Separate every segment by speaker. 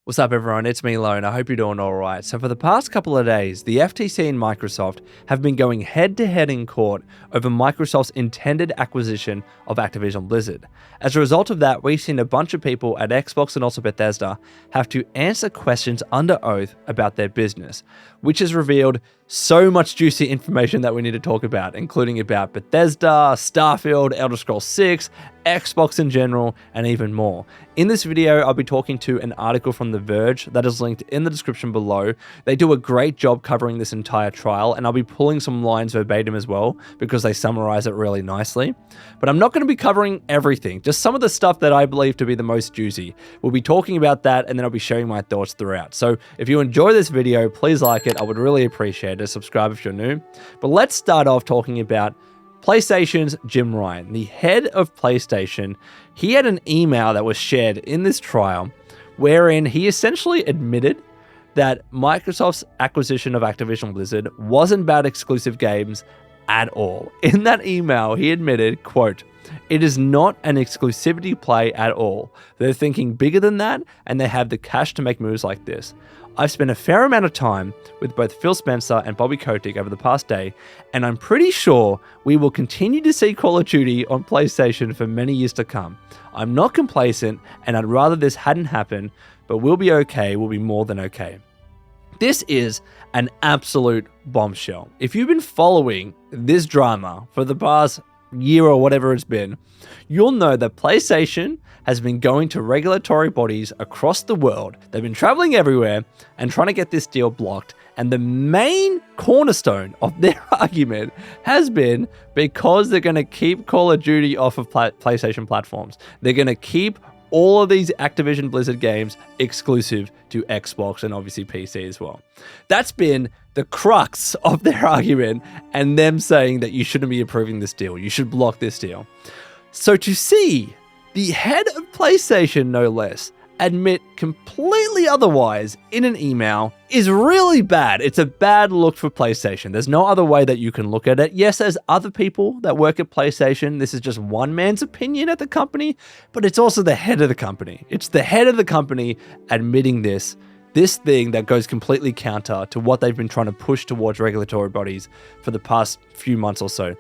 Speaker 1: What's up, everyone? It's me, Lone. I hope you're doing all right. So for the past couple of days, the FTC and Microsoft have been going head-to-head in court over Microsoft's intended acquisition of Activision Blizzard. As a result of that, we've seen a bunch of people at Xbox and also Bethesda have to answer questions under oath about their business, which has revealed so much juicy information that we need to talk about, including about Bethesda, Starfield, Elder Scrolls 6, Xbox in general, and even more. In this video, I'll be talking to an article from The Verge that is linked in the description below. They do a great job covering this entire trial, and I'll be pulling some lines verbatim as well because they summarize it really nicely. But I'm not going to be covering everything, just some of the stuff that I believe to be the most juicy. We'll be talking about that, and then I'll be sharing my thoughts throughout. So if you enjoy this video, please like it. I would really appreciate it. Subscribe if you're new. But let's start off talking about PlayStation's Jim Ryan, the head of PlayStation. He had an email that was shared in this trial wherein he essentially admitted that Microsoft's acquisition of Activision Blizzard wasn't about exclusive games at all. In that email, he admitted, quote, "It is not an exclusivity play at all. They're thinking bigger than that, and they have the cash to make moves like this. I've spent a fair amount of time with both Phil Spencer and Bobby Kotick over the past day, and I'm pretty sure we will continue to see Call of Duty on PlayStation for many years to come. I'm not complacent, and I'd rather this hadn't happened, but we'll be okay. We'll be more than okay." This is an absolute bombshell. If you've been following this drama for the past year or whatever it's been, you'll know that PlayStation has been going to regulatory bodies across the world. They've been traveling everywhere and trying to get this deal blocked. And the main cornerstone of their argument has been because they're going to keep Call of Duty off of PlayStation platforms. They're going to keep all of these Activision Blizzard games exclusive to Xbox and obviously PC as well. That's been the crux of their argument and them saying that you shouldn't be approving this deal. You should block this deal. So to see the head of PlayStation, no less, admit completely otherwise in an email is really bad. It's a bad look for PlayStation. There's no other way that you can look at it. Yes, there's other people that work at PlayStation. This is just one man's opinion at the company, but it's also the head of the company. It's the head of the company admitting this thing that goes completely counter to what they've been trying to push towards regulatory bodies for the past few months or so.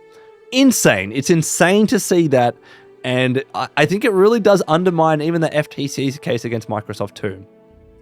Speaker 1: Insane. It's insane to see that. And I think it really does undermine even the FTC's case against Microsoft too.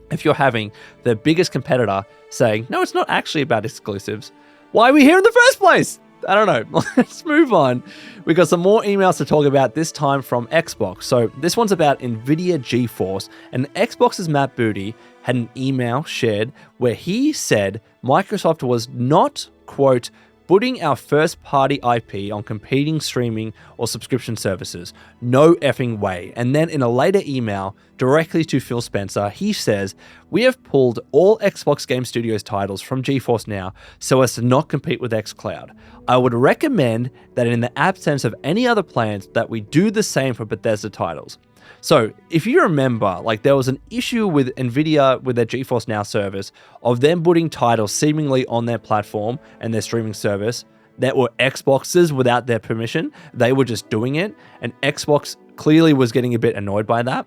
Speaker 1: If you're having the biggest competitor saying, no, it's not actually about exclusives, why are we here in the first place? I don't know. Let's move on. We got some more emails to talk about, this time from Xbox. So this one's about NVIDIA GeForce, and Xbox's Matt Booty had an email shared where he said Microsoft was not, quote, putting our first-party IP on competing streaming or subscription services. No effing way. And then in a later email directly to Phil Spencer, he says, "We have pulled all Xbox Game Studios titles from GeForce Now so as to not compete with xCloud. I would recommend that in the absence of any other plans that we do the same for Bethesda titles." So if you remember, like there was an issue with NVIDIA with their GeForce Now service of them putting titles seemingly on their platform and their streaming service that were Xboxes without their permission. They were just doing it, and Xbox clearly was getting a bit annoyed by that.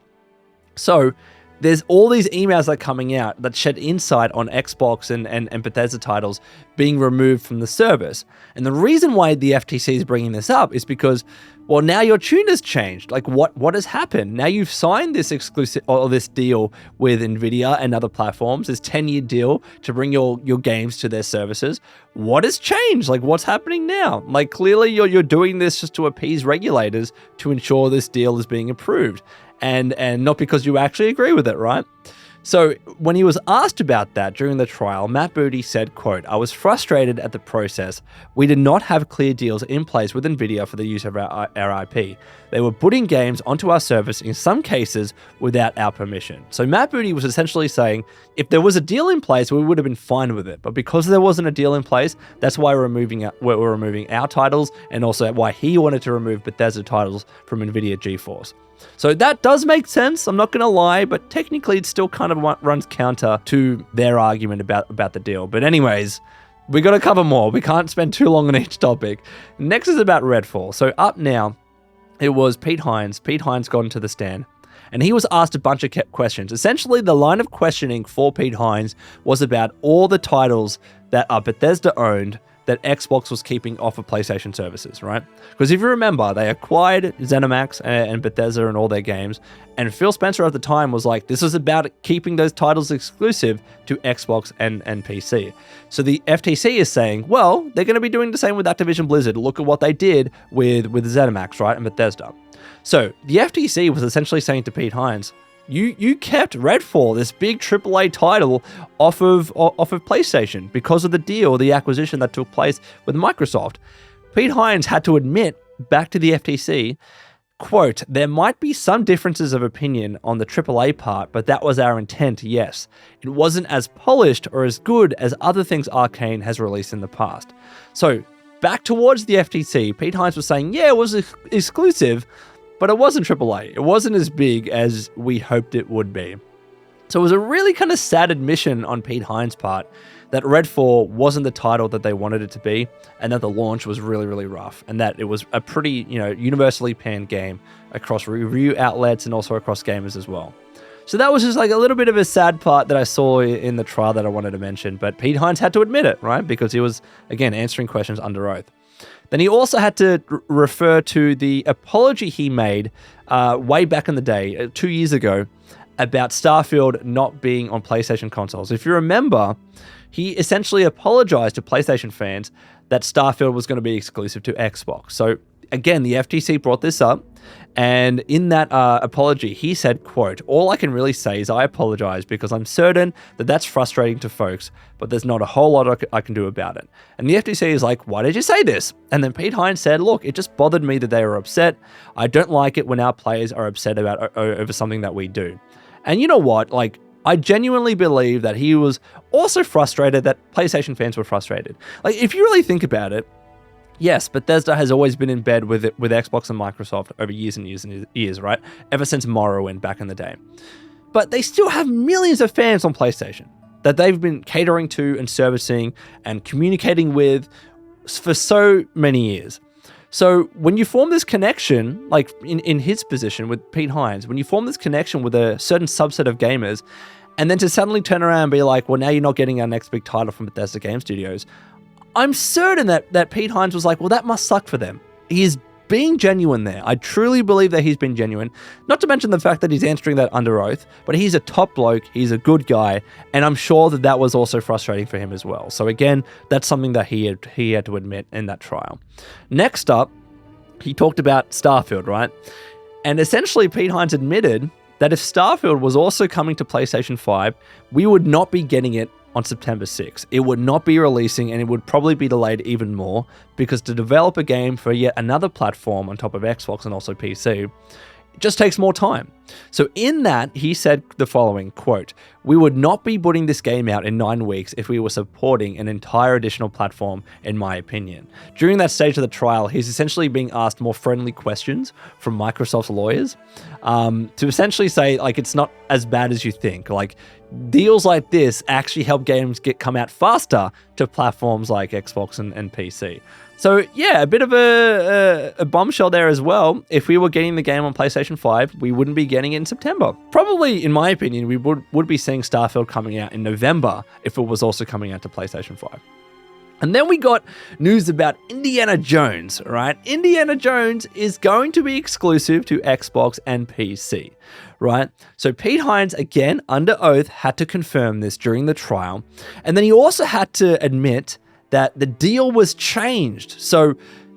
Speaker 1: So there's all these emails that are coming out that shed insight on Xbox and Bethesda titles being removed from the service. And the reason why the FTC is bringing this up is because, well, now your tune has changed. Like what has happened? Now you've signed this exclusive or this deal with NVIDIA and other platforms, this 10-year deal to bring your games to their services. What has changed? Like what's happening now? Like clearly you're doing this just to appease regulators to ensure this deal is being approved. And not because you actually agree with it, right? So when he was asked about that during the trial, Matt Booty said, quote, "I was frustrated at the process. We did not have clear deals in place with NVIDIA for the use of our IP. They were putting games onto our service in some cases without our permission." So Matt Booty was essentially saying, if there was a deal in place, we would have been fine with it. But because there wasn't a deal in place, that's why we're removing our titles, and also why he wanted to remove Bethesda titles from NVIDIA GeForce. So that does make sense, I'm not going to lie, but technically it still kind of runs counter to their argument about the deal. But anyways, we got to cover more. We can't spend too long on each topic. Next is about Redfall. So up now, it was Pete Hines. Pete Hines got into the stand And he was asked a bunch of questions. Essentially, the line of questioning for Pete Hines was about all the titles that are Bethesda owned that Xbox was keeping off of PlayStation services, right? Because if you remember, they acquired ZeniMax and Bethesda and all their games, and Phil Spencer at the time was like, this is about keeping those titles exclusive to Xbox and PC. So the FTC is saying, well, they're going to be doing the same with Activision Blizzard. Look at what they did with ZeniMax, right, and Bethesda. So the FTC was essentially saying to Pete Hines, you kept Redfall, this big AAA title, off of PlayStation because of the deal, the acquisition that took place with Microsoft. Pete Hines had to admit back to the FTC, quote, there might be some differences of opinion on the AAA part, but that was our intent, yes. It wasn't as polished or as good as other things Arcane has released in the past. So back towards the FTC, Pete Hines was saying, yeah, it was exclusive, but it wasn't AAA. It wasn't as big as we hoped it would be. So it was a really kind of sad admission on Pete Hines' part that Redfall wasn't the title that they wanted it to be, and that the launch was really, really rough, and that it was a pretty, universally panned game across review outlets and also across gamers as well. So that was just like a little bit of a sad part that I saw in the trial that I wanted to mention, but Pete Hines had to admit it, right? Because he was, again, answering questions under oath. Then he also had to refer to the apology he made way back in the day, 2 years ago, about Starfield not being on PlayStation consoles. If you remember, he essentially apologized to PlayStation fans that Starfield was going to be exclusive to Xbox. So again, the FTC brought this up, and in that apology, he said, quote, all I can really say is I apologize because I'm certain that that's frustrating to folks, but there's not a whole lot I can do about it. And the FTC is like, why did you say this? And then Pete Hines said, look, it just bothered me that they were upset. I don't like it when our players are upset about over something that we do. And you know what? Like, I genuinely believe that he was also frustrated that PlayStation fans were frustrated. Like, if you really think about it, yes, Bethesda has always been in bed with Xbox and Microsoft over years and years and years, right? Ever since Morrowind back in the day. But they still have millions of fans on PlayStation that they've been catering to and servicing and communicating with for so many years. So when you form this connection, like in his position with Pete Hines, when you form this connection with a certain subset of gamers, and then to suddenly turn around and be like, well, now you're not getting our next big title from Bethesda Game Studios, I'm certain that Pete Hines was like, well, that must suck for them. He is being genuine there. I truly believe that he's been genuine. Not to mention the fact that he's answering that under oath, but he's a top bloke, he's a good guy, and I'm sure that was also frustrating for him as well. So again, that's something that he had to admit in that trial. Next up, he talked about Starfield, right? And essentially, Pete Hines admitted that if Starfield was also coming to PlayStation 5, we would not be getting it on September 6th. It would not be releasing, and it would probably be delayed even more, because to develop a game for yet another platform on top of Xbox and also PC, it just takes more time. So in that, he said the following, quote, we would not be putting this game out in 9 weeks if we were supporting an entire additional platform, in my opinion. During that stage of the trial, he's essentially being asked more friendly questions from Microsoft's lawyers to essentially say, like, it's not as bad as you think. Like, deals like this actually help games come out faster to platforms like Xbox and PC. So yeah, a bit of a bombshell there as well. If we were getting the game on PlayStation 5, we wouldn't be getting it in September. Probably, in my opinion, we would be seeing Starfield coming out in November if it was also coming out to PlayStation 5. And then we got news about Indiana Jones, right? Indiana Jones is going to be exclusive to Xbox and PC, right? So Pete Hines, again, under oath, had to confirm this during the trial. And then he also had to admit that the deal was changed. So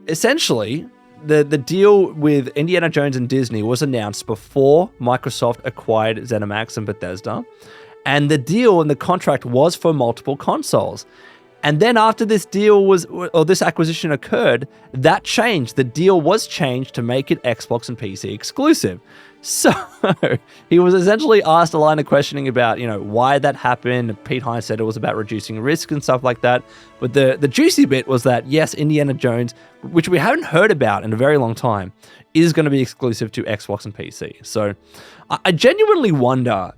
Speaker 1: essentially, the deal with Indiana Jones and Disney was announced before Microsoft acquired ZeniMax and Bethesda. And the deal and the contract was for multiple consoles. And then after this acquisition occurred, that changed. The deal was changed to make it Xbox and PC exclusive. So he was essentially asked a line of questioning about, why that happened. Pete Hines said it was about reducing risk and stuff like that. But the juicy bit was that, yes, Indiana Jones, which we haven't heard about in a very long time, is going to be exclusive to Xbox and PC. So I genuinely wonder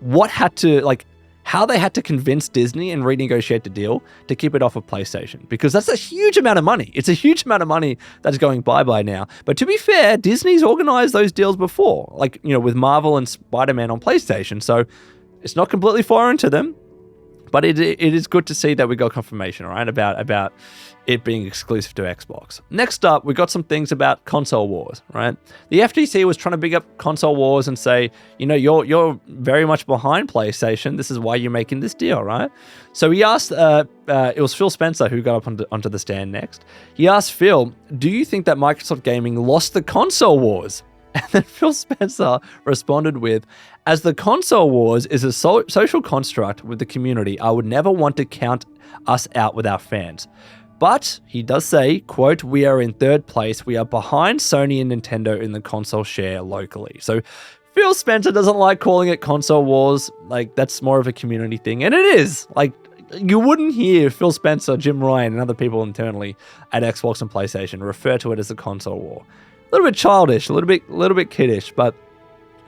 Speaker 1: what had to, how they had to convince Disney and renegotiate the deal to keep it off of PlayStation, because that's a huge amount of money. It's a huge amount of money that's going bye-bye now. But to be fair, Disney's organized those deals before, like, with Marvel and Spider-Man on PlayStation. So it's not completely foreign to them, but it is good to see that we got confirmation, right, about it being exclusive to Xbox. Next up, we got some things about console wars, right? The FTC was trying to big up console wars and say, you're very much behind PlayStation. This is why you're making this deal, right? So he asked, it was Phil Spencer who got up onto the stand next. He asked Phil, do you think that Microsoft Gaming lost the console wars? And then Phil Spencer responded with, as the console wars is a social construct with the community, I would never want to count us out with our fans. But he does say, quote, we are in third place. We are behind Sony and Nintendo in the console share locally. So Phil Spencer doesn't like calling it console wars. Like, that's more of a community thing. And it is. Like, you wouldn't hear Phil Spencer, Jim Ryan, and other people internally at Xbox and PlayStation refer to it as a console war. A little bit childish, a little bit kiddish, but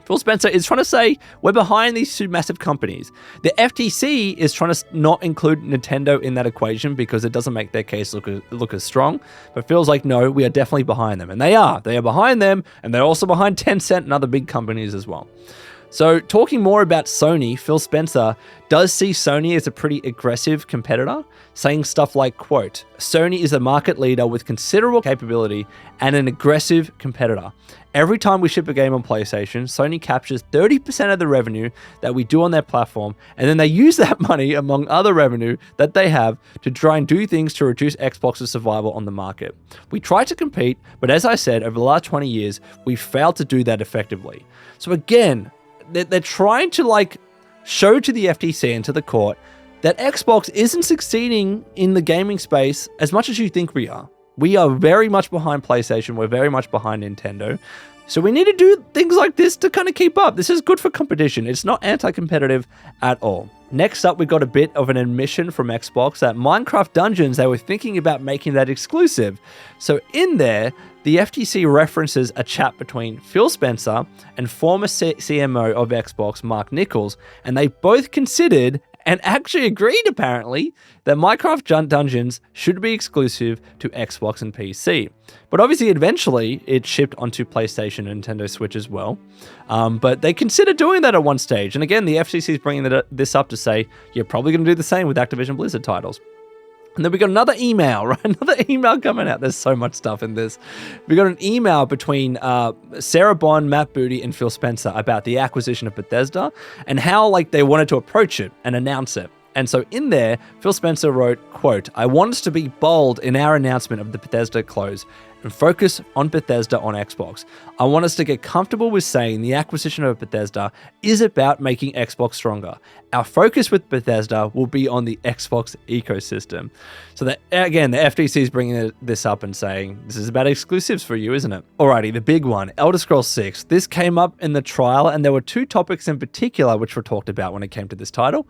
Speaker 1: Phil Spencer is trying to say we're behind these two massive companies. The FTC is trying to not include Nintendo in that equation because it doesn't make their case look as strong. But Phil's like, no, we are definitely behind them. And they are. They are behind them, and they're also behind Tencent and other big companies as well. So talking more about Sony, Phil Spencer does see Sony as a pretty aggressive competitor, saying stuff like, quote, Sony is a market leader with considerable capability and an aggressive competitor. Every time we ship a game on PlayStation, Sony captures 30% of the revenue that we do on their platform, and then they use that money, among other revenue that they have, to try and do things to reduce Xbox's survival on the market. We try to compete, but as I said, over the last 20 years, we've failed to do that effectively. So again, they're trying to show to the FTC and to the court that Xbox isn't succeeding in the gaming space as much as you think we are. We are very much behind PlayStation. We're very much behind Nintendo. So we need to do things like this to kind of keep up. This is good for competition. It's not anti-competitive at all. Next up, we got a bit of an admission from Xbox that Minecraft Dungeons, they were thinking about making that exclusive. So in there, the FTC references a chat between Phil Spencer and former CMO of Xbox, Mark Nichols, and they both considered and actually agreed, apparently, that Minecraft Dungeons should be exclusive to Xbox and PC. But obviously, eventually, it shipped onto PlayStation and Nintendo Switch as well. But they considered doing that at one stage. And again, the FCC is bringing this up to say, you're probably going to do the same with Activision Blizzard titles. And then we got another email, right? Another email coming out. There's so much stuff in this. We got an email between Sarah Bond, Matt Booty, and Phil Spencer about the acquisition of Bethesda and how they wanted to approach it and announce it. And so in there, Phil Spencer wrote, quote, I want us to be bold in our announcement of the Bethesda close and focus on Bethesda on Xbox. I want us to get comfortable with saying the acquisition of Bethesda is about making Xbox stronger. Our focus with Bethesda will be on the Xbox ecosystem. So that, again, the FTC is bringing this up and saying, this is about exclusives for you, isn't it? Alrighty, the big one, Elder Scrolls 6. This came up in the trial, and there were two topics in particular which were talked about when it came to this title.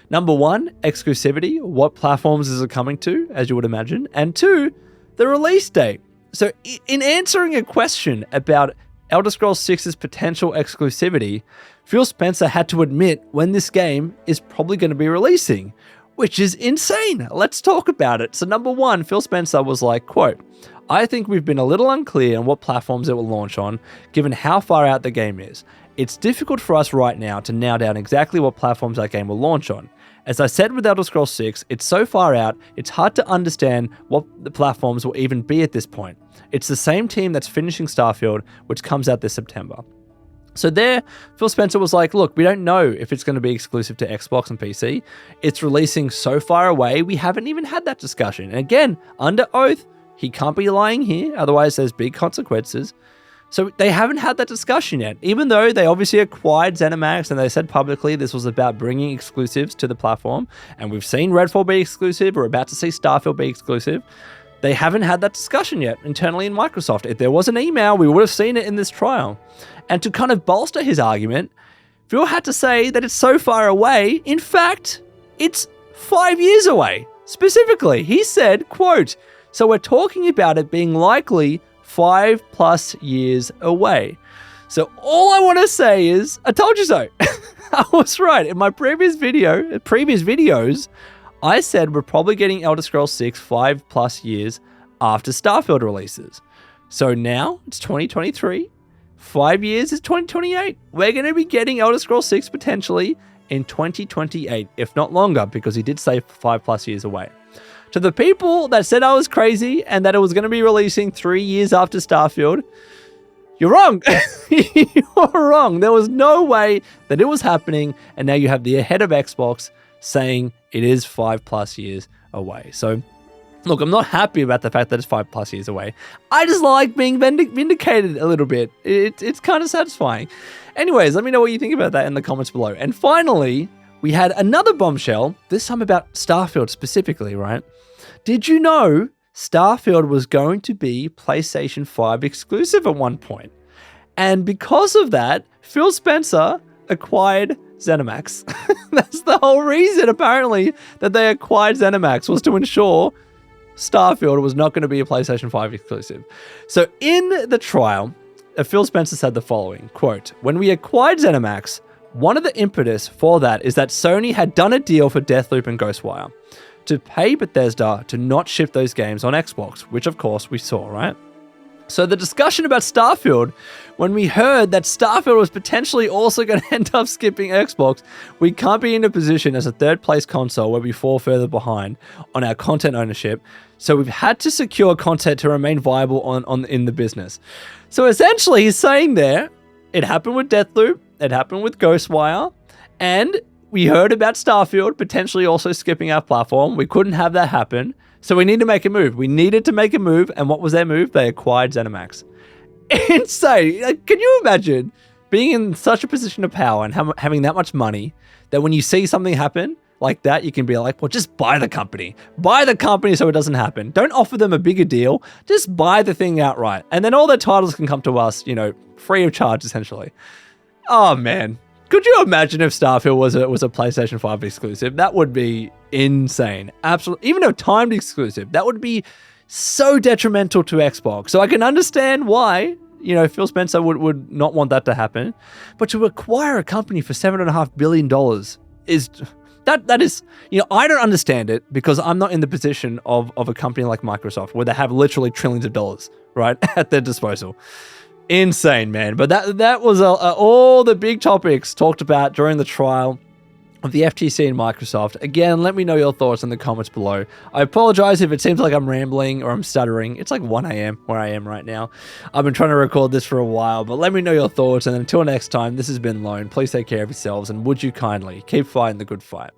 Speaker 1: Number one, exclusivity. What platforms is it coming to, as you would imagine? And two, the release date. So in answering a question about Elder Scrolls 6's potential exclusivity, Phil Spencer had to admit when this game is probably going to be releasing, which is insane. Let's talk about it. So number one, Phil Spencer was like, quote, I think we've been a little unclear on what platforms it will launch on, given how far out the game is. It's difficult for us right now to nail down exactly what platforms that game will launch on. As I said with Elder Scrolls 6, it's so far out, it's hard to understand what the platforms will even be at this point. It's the same team that's finishing Starfield, which comes out this September. So there, Phil Spencer was like, look, we don't know if it's going to be exclusive to Xbox and PC. It's releasing so far away, we haven't even had that discussion. And again, under oath, he can't be lying here, otherwise there's big consequences. So they haven't had that discussion yet, even though they obviously acquired ZeniMax and they said publicly this was about bringing exclusives to the platform. And we've seen Redfall be exclusive. We're about to see Starfield be exclusive. They haven't had that discussion yet internally in Microsoft. If there was an email, we would have seen it in this trial. And to kind of bolster his argument, Phil had to say that it's so far away. In fact, it's 5 years away. Specifically, he said, quote, so we're talking about it being likely 5+ years away. So all I want to say is, I told you so. I was right. In my previous videos, I said we're probably getting Elder Scrolls 6 5+ years after Starfield releases. So now it's 2023. 5 years is 2028. We're going to be getting Elder Scrolls 6 potentially in 2028, if not longer, because he did say 5+ years away. To the people that said I was crazy and that it was going to be releasing 3 years after Starfield, you're wrong. You're wrong. There was no way that it was happening, and now you have the head of Xbox saying it is 5+ years away. So, look, I'm not happy about the fact that it's 5+ years away. I just like being vindicated a little bit. It's kind of satisfying. Anyways, let me know what you think about that in the comments below. And finally, we had another bombshell, this time about Starfield specifically, right? Did you know Starfield was going to be PlayStation 5 exclusive at one point? And because of that, Phil Spencer acquired ZeniMax. That's the whole reason, apparently, that they acquired ZeniMax, was to ensure Starfield was not going to be a PlayStation 5 exclusive. So in the trial, Phil Spencer said the following, quote, "When we acquired ZeniMax, one of the impetus for that is that Sony had done a deal for Deathloop and Ghostwire to pay Bethesda to not ship those games on Xbox, which of course we saw, right? So the discussion about Starfield, when we heard that Starfield was potentially also going to end up skipping Xbox, we can't be in a position as a third place console where we fall further behind on our content ownership. So we've had to secure content to remain viable in the business." So essentially he's saying there, it happened with Deathloop, it happened with Ghostwire, and we heard about Starfield potentially also skipping our platform. We couldn't have that happen. So we need to make a move. We needed to make a move. And what was their move? They acquired ZeniMax. Insane. Like, can you imagine being in such a position of power and having that much money that when you see something happen like that, you can be like, well, just buy the company. Buy the company so it doesn't happen. Don't offer them a bigger deal. Just buy the thing outright. And then all their titles can come to us, free of charge, essentially. Oh, man. Could you imagine if Starfield was a PlayStation 5 exclusive? That would be insane. Absolutely. Even a timed exclusive, that would be so detrimental to Xbox. So I can understand why, Phil Spencer would not want that to happen. But to acquire a company for $7.5 billion is... That is, I don't understand it because I'm not in the position of a company like Microsoft where they have literally trillions of dollars, right, at their disposal. Insane, man. But that was all the big topics talked about during the trial of the FTC and Microsoft. Again, let me know your thoughts in the comments below. I apologize if it seems like I'm rambling or I'm stuttering. It's like 1 a.m. where I am right now. I've been trying to record this for a while, but let me know your thoughts. And until next time, this has been Lone. Please take care of yourselves, and would you kindly keep fighting the good fight.